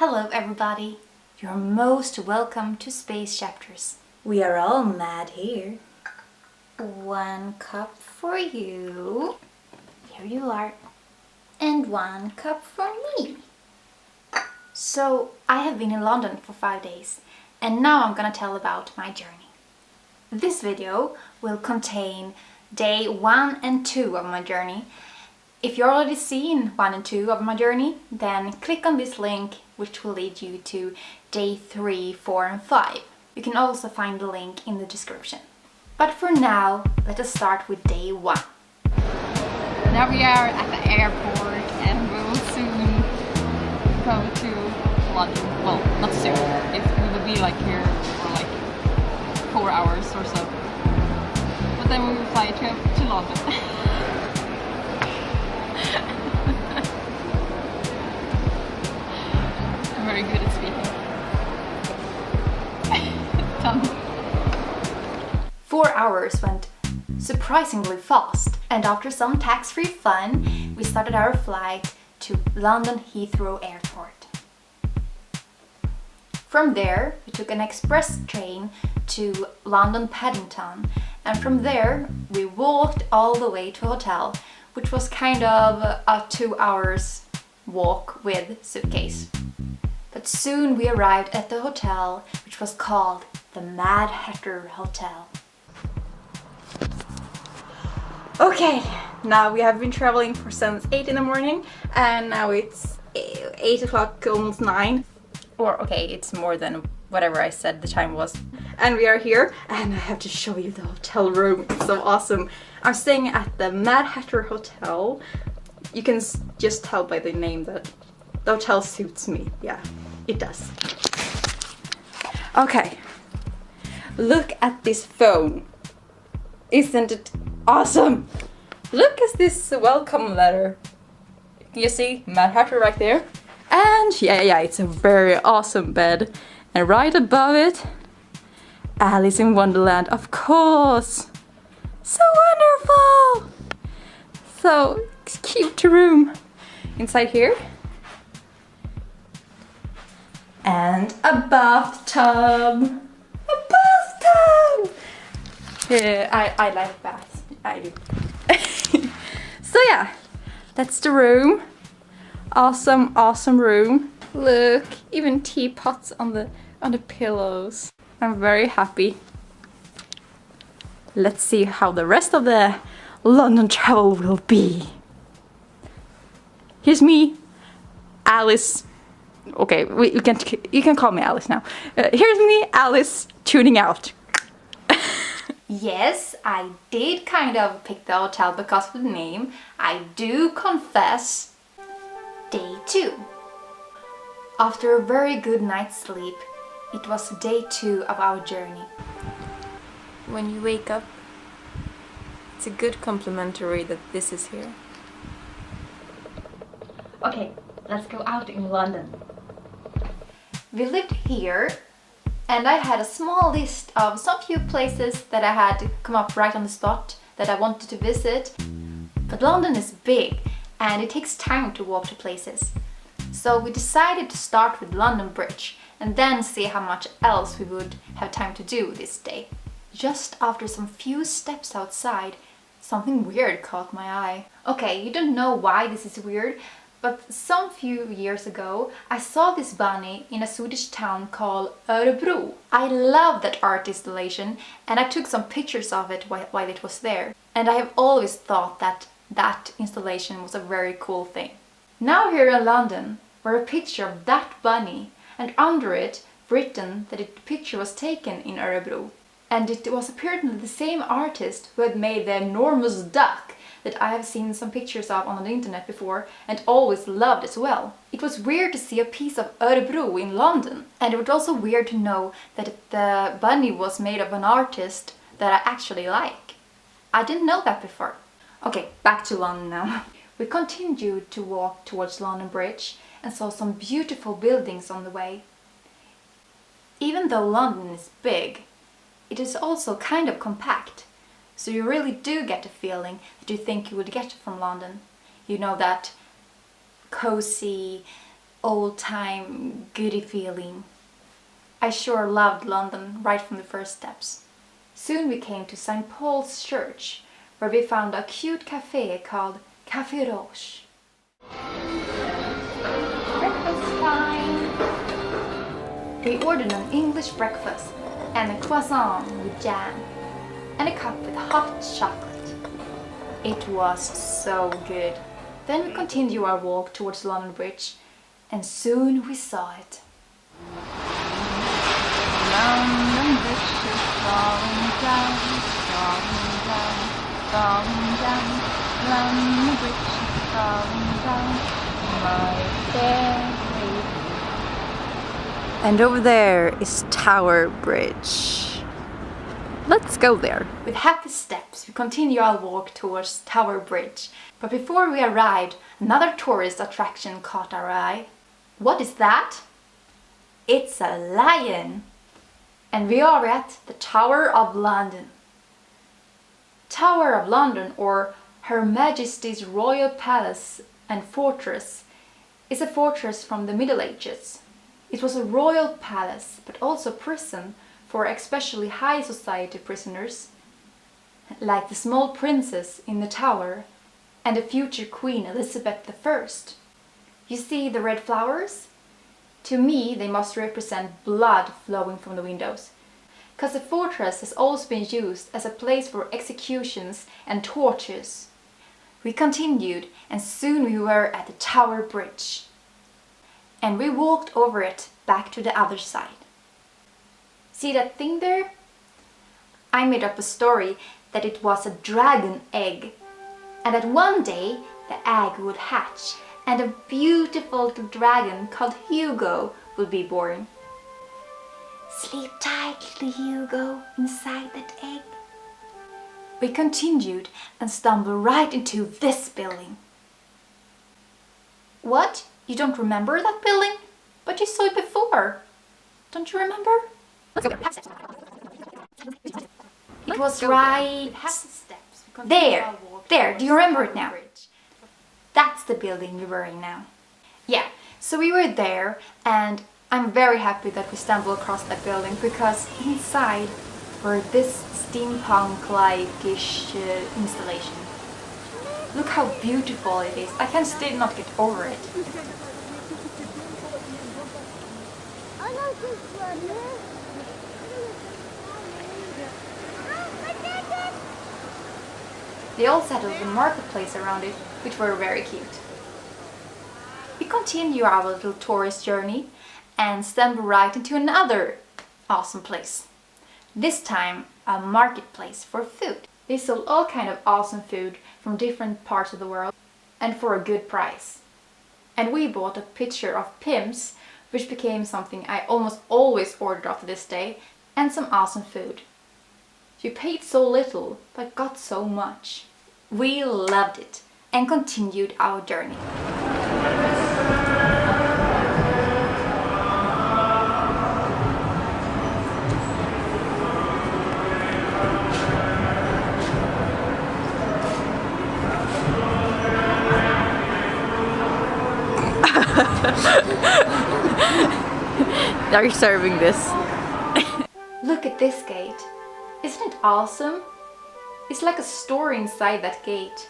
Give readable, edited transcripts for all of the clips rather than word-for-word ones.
Hello everybody! You're most welcome to SpaceChapters. We are all mad here. 1 cup for you. Here you are. And 1 cup for me. So, I have been in London for 5 days, and now I'm gonna tell about my journey. This video will contain day 1 and 2 of my journey. If you've already seen 1 and 2 of my journey, then click on this link, which will lead you to day 3, 4 and 5. You can also find the link in the description. But for now, let us start with day 1. Now we are at the airport and we will soon go to London. Well, not soon. We will be like here for like 4 hours or so. But then we will fly to London. I'm very good at speaking. Tell me. 4 hours went surprisingly fast, and after some tax-free fun, we started our flight to London Heathrow Airport. From there, we took an express train to London Paddington, and from there we walked all the way to a hotel, which was kind of a 2 hours walk with suitcase. But soon we arrived at the hotel, which was called the Mad Hatter Hotel. Okay, now we have been traveling since 8 in the morning, and now it's 8 o'clock, almost 9. Or, okay, it's more than whatever I said the time was. And we are here, and I have to show you the hotel room. It's so awesome. I'm staying at the Mad Hatter Hotel. You can just tell by the name that the hotel suits me. Yeah, it does. Okay, look at this phone. Isn't it awesome? Look at this welcome letter. Can you see Mad Hatter right there? And yeah, it's a very awesome bed. And right above it, Alice in Wonderland, of course. So wonderful! So cute room. Inside here. And a bathtub. A bathtub! Yeah, I like baths. I do. So yeah, that's the room. Awesome room. Look, even teapots on the pillows. I'm very happy. Let's see how the rest of the London travel will be. Here's me, Alice. Okay, you can call me Alice now. Here's me, Alice, tuning out. Yes, I did kind of pick the hotel because of the name. I do confess. Day 2. After a very good night's sleep, it was day 2 of our journey. When you wake up, it's a good complimentary that this is here. Okay, let's go out in London. We lived here, and I had a small list of some few places that I had come up right on the spot that I wanted to visit. But London is big, and it takes time to walk to places. So we decided to start with London Bridge and then see how much else we would have time to do this day. Just after some few steps outside, something weird caught my eye. Okay, you don't know why this is weird, but some few years ago I saw this bunny in a Swedish town called Örebro. I love that art installation, and I took some pictures of it while it was there. And I have always thought that installation was a very cool thing. Now here in London, were a picture of that bunny, and under it written that the picture was taken in Örebro. And it was apparently the same artist who had made the enormous duck that I have seen some pictures of on the internet before and always loved as well. It was weird to see a piece of Örebro in London, and it was also weird to know that the bunny was made of an artist that I actually like. I didn't know that before. Okay, back to London now. We continued to walk towards London Bridge and saw some beautiful buildings on the way. Even though London is big, it is also kind of compact, so you really do get the feeling that you think you would get from London. You know, that cozy, old-time goody feeling. I sure loved London right from the first steps. Soon we came to St. Paul's Church, where we found a cute cafe called Café Roche. Breakfast time! We ordered an English breakfast and a croissant with jam and a cup with hot chocolate. It was so good. Then we continued our walk towards London Bridge, and soon we saw it. London Bridge is falling down, falling down, falling down. London Bridge is falling down, my fair lady. And over there is Tower Bridge. Let's go there. With happy steps, we continue our walk towards Tower Bridge. But before we arrived, another tourist attraction caught our eye. What is that? It's a lion! And we are at the Tower of London. Tower of London, or Her Majesty's Royal Palace and Fortress, is a fortress from the Middle Ages. It was a royal palace, but also prison for especially high society prisoners, like the small princess in the tower and the future Queen Elizabeth I. You see the red flowers? To me, they must represent blood flowing from the windows, because the fortress has always been used as a place for executions and tortures. We continued, and soon we were at the Tower Bridge. And we walked over it back to the other side. See that thing there? I made up a story that it was a dragon egg, and that one day the egg would hatch and a beautiful little dragon called Hugo would be born. Sleep tight, little Hugo, inside that egg. We continued and stumbled right into this building. What? You don't remember that building? But you saw it before. Don't you remember? It was right there. There, do you remember it now? That's the building we were in now. Yeah, so we were there, and I'm very happy that we stumbled across that building, because inside were this steampunk-like-ish installation. Look how beautiful it is. I can still not get over it. They also had a little marketplace around it, which were very cute. We continue our little tourist journey and stumble right into another awesome place. This time, a marketplace for food. They sold all kind of awesome food from different parts of the world, and for a good price. And we bought a pitcher of Pimm's, which became something I almost always order after this day, and some awesome food. You paid so little, but got so much. We loved it and continued our journey. They're serving this. Look at this gate. Isn't it awesome? It's like a story inside that gate.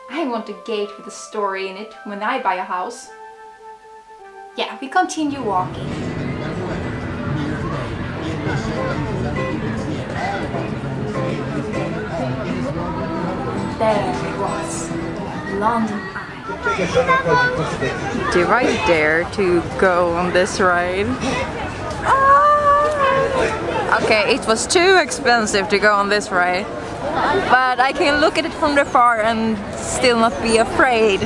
I want a gate with a story in it when I buy a house. Yeah, we continue walking. There it was, London Eye. Do I dare to go on this ride? Okay, it was too expensive to go on this ride, but I can look at it from afar and still not be afraid,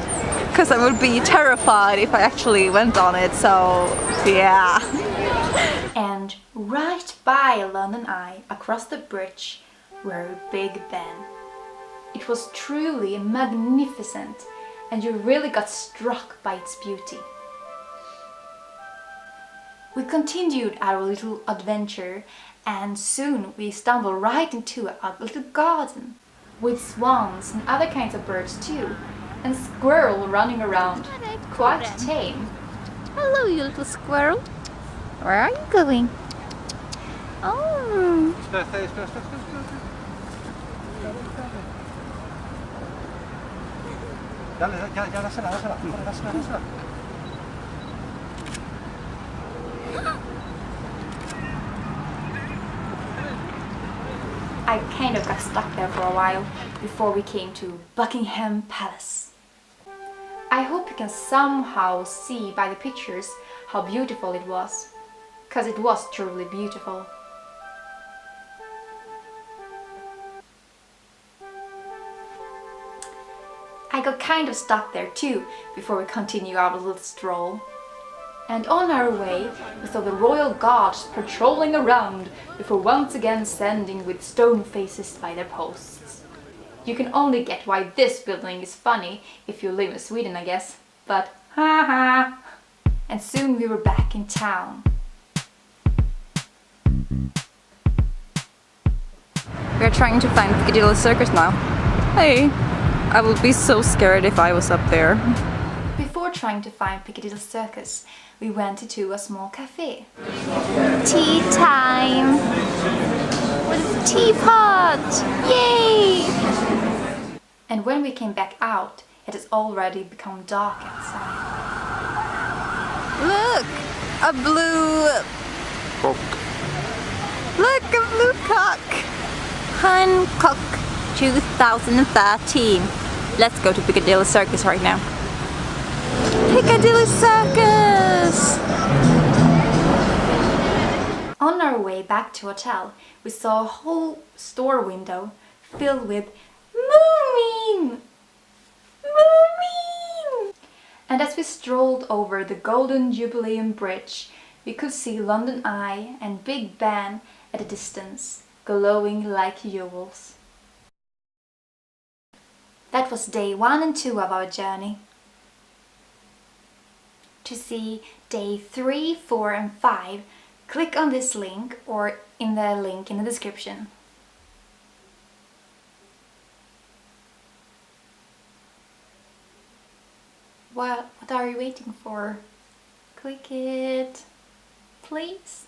because I would be terrified if I actually went on it, so yeah. And right by London Eye, across the bridge, were Big Ben. It was truly magnificent, and you really got struck by its beauty. We continued our little adventure, and soon we stumbled right into a little garden with swans and other kinds of birds too, and squirrel running around. quite tame. Hello, you little squirrel. Where are you going? Oh. I kind of got stuck there for a while before we came to Buckingham Palace. I hope you can somehow see by the pictures how beautiful it was, because it was truly beautiful. I got kind of stuck there too before we continue our little stroll. And on our way, we saw the royal guards patrolling around before once again standing with stone faces by their posts. You can only get why this building is funny if you live in Sweden, I guess. But haha! And soon we were back in town. We're trying to find Piccadilly Circus now. Hey, I would be so scared if I was up there. Before trying to find Piccadilly Circus, we went to a small cafe. Tea time! With a teapot! Yay! And when we came back out, it has already become dark outside. Look! A blue... Cock. Look, a blue cock! Hancock 2013. Let's go to Piccadilly Circus right now. Piccadilly Circus! On our way back to hotel, we saw a whole store window filled with Moomin! Moomin! And as we strolled over the Golden Jubileum Bridge, we could see London Eye and Big Ben at a distance, glowing like jewels. That was day 1 and 2 of our journey. To see day 3, 4 and 5, click on this link or in the link in the description. What are you waiting for? Click it, please.